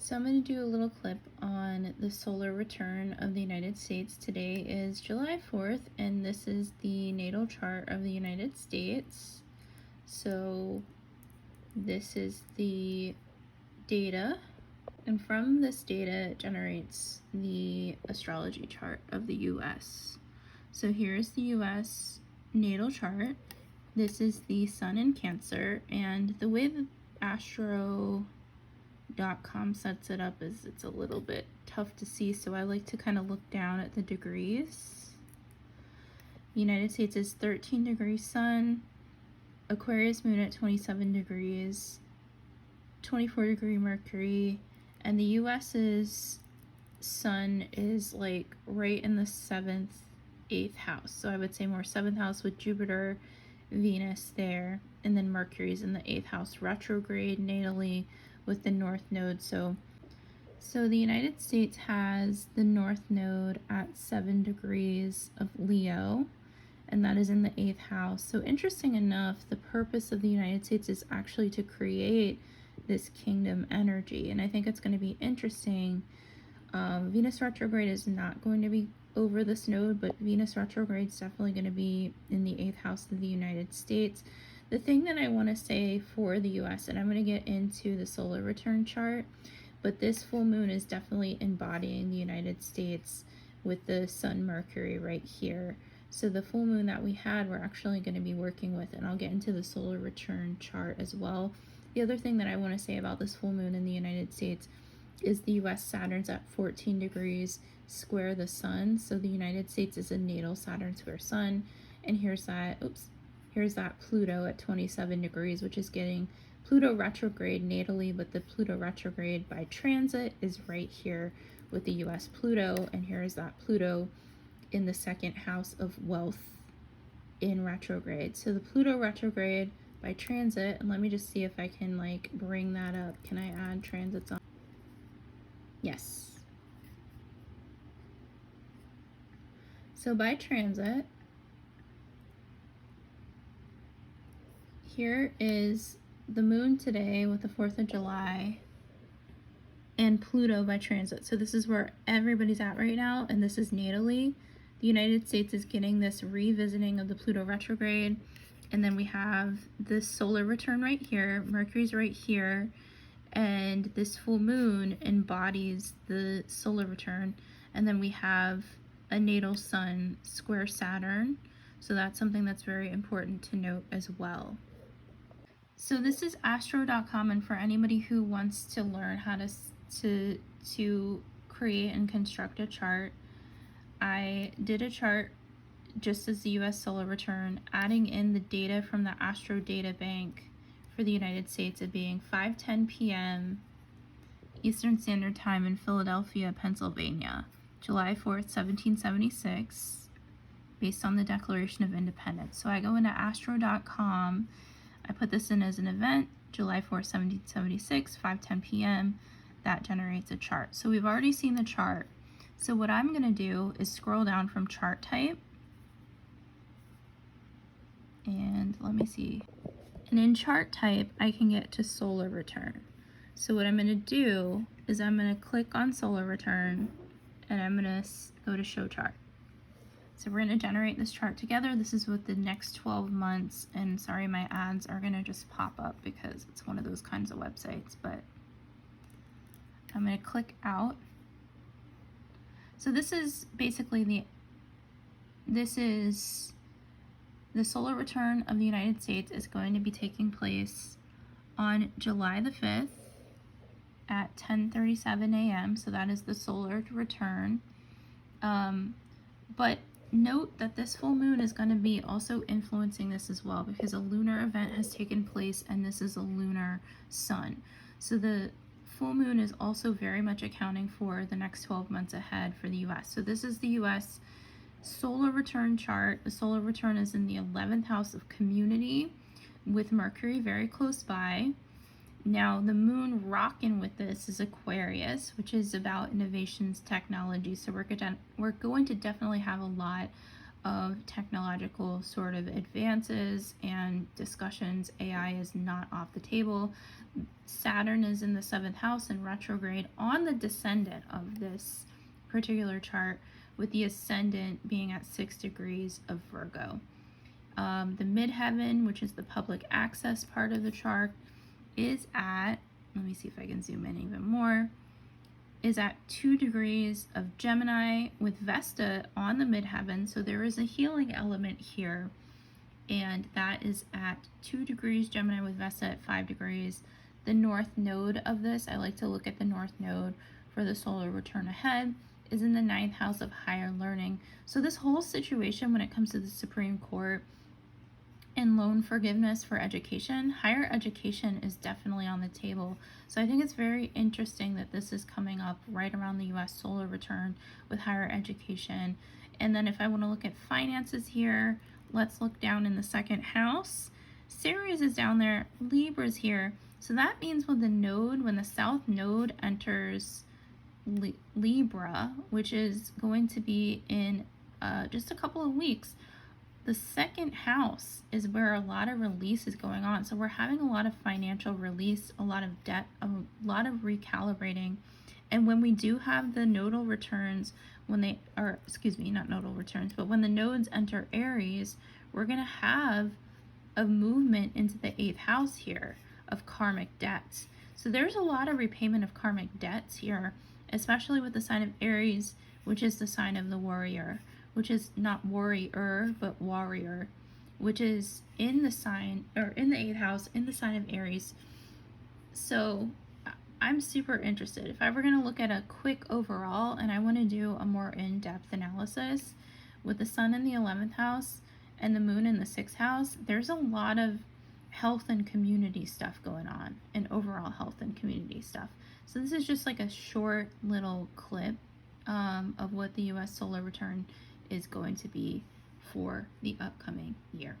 So I'm going to do a little clip on the solar return of the United States. Today is July 4th, and this is the natal chart of the United States. So this is the data, and from this data it generates the astrology chart of the US. So here's the US natal chart. This is the sun in Cancer, and the way that Astrology.com sets it up is it's a little bit tough to see, so I like to kind of look down at the degrees. The United States is 13 degrees sun, Aquarius moon at 27 degrees, 24 degree Mercury, and the US's sun is like right in the 7th, 8th house. So I would say more 7th house with Jupiter, Venus there, and then Mercury's in the 8th house retrograde natally with the North Node. So the United States has the North Node at 7 degrees of Leo, and that is in the 8th house. So interesting enough, the purpose of the United States is actually to create this kingdom energy, and I think it's going to be interesting. Venus retrograde is not going to be over this node, but Venus retrograde is definitely going to be in the 8th house of the United States. The thing that I want to say for the US, and I'm going to get into the solar return chart, but this full moon is definitely embodying the United States with the sun Mercury right here. So the full moon that we had, we're actually going to be working with, and I'll get into the solar return chart as well. The other thing that I want to say about this full moon in the United States is the US Saturn's at 14 degrees square the sun. So the United States is a natal Saturn square sun, and here's that Pluto at 27 degrees, which is getting Pluto retrograde natally, but the Pluto retrograde by transit is right here with the US Pluto, and here's that Pluto in the 2nd house of wealth in retrograde. So the Pluto retrograde by transit, and let me just see if I can like bring that up. Can I add transits on? Yes. So by transit, here is the moon today with the 4th of July and Pluto by transit. So this is where everybody's at right now, and this is natally. The United States is getting this revisiting of the Pluto retrograde, and then we have this solar return right here, Mercury's right here, and this full moon embodies the solar return, and then we have a natal sun square Saturn, so that's something that's very important to note as well. So this is Astro.com, and for anybody who wants to learn how to create and construct a chart, I did a chart just as the US solar return, adding in the data from the Astro Data Bank for the United States, it being 5:10 p.m. Eastern Standard Time in Philadelphia, Pennsylvania, July 4th, 1776, based on the Declaration of Independence. So I go into Astro.com, I put this in as an event, July 4th, 1776, 5:10 p.m. That generates a chart. So we've already seen the chart. So what I'm going to do is scroll down from chart type, and let me see. And in chart type, I can get to solar return. So what I'm going to do is I'm going to click on solar return, and I'm going to go to show chart. So we're going to generate this chart together. This is with the next 12 months, and sorry, my ads are going to just pop up because it's one of those kinds of websites, but I'm going to click out. So this is basically the solar return of the United States is going to be taking place on July the 5th at 10:37 a.m. So that is the solar return. But note that this full moon is going to be also influencing this as well, because a lunar event has taken place, and this is a lunar sun. So the full moon is also very much accounting for the next 12 months ahead for the US. So this is the US solar return chart. The solar return is in the 11th house of community with Mercury very close by. Now the moon rocking with this is Aquarius, which is about innovations, technology. So we're going to definitely have a lot of technological sort of advances and discussions. AI is not off the table. Saturn is in the 7th house in retrograde on the descendant of this particular chart, with the ascendant being at 6 degrees of Virgo. The midheaven, which is the public access part of the chart, is at, let me see if I can zoom in even more, is at 2 degrees of Gemini with Vesta on the midheaven. So there is a healing element here, and that is at 2 degrees Gemini with Vesta at 5 degrees. The north node of this, I like to look at the north node for the solar return ahead, is in the 9th house of higher learning. So this whole situation when it comes to the Supreme Court and loan forgiveness for education, higher education is definitely on the table. So I think it's very interesting that this is coming up right around the US solar return with higher education. And then if I want to look at finances here, let's look down in the 2nd house. Ceres is down there, Libra's here. So that means when the south node enters Libra, which is going to be in just a couple of weeks, the 2nd house is where a lot of release is going on. So we're having a lot of financial release, a lot of debt, a lot of recalibrating. And when we do have the nodal returns, when they are, excuse me, not nodal returns, but when the nodes enter Aries, we're going to have a movement into the 8th house here of karmic debts. So there's a lot of repayment of karmic debts here, especially with the sign of Aries, which is the sign of the warrior, which is not warrior, but warrior, which is in the sign, or in the 8th house, in the sign of Aries. So I'm super interested. If I were going to look at a quick overall, and I want to do a more in-depth analysis, with the sun in the 11th house and the moon in the 6th house, there's a lot of health and community stuff going on, and overall health and community stuff. So this is just like a short little clip of what the US solar return is going to be for the upcoming year.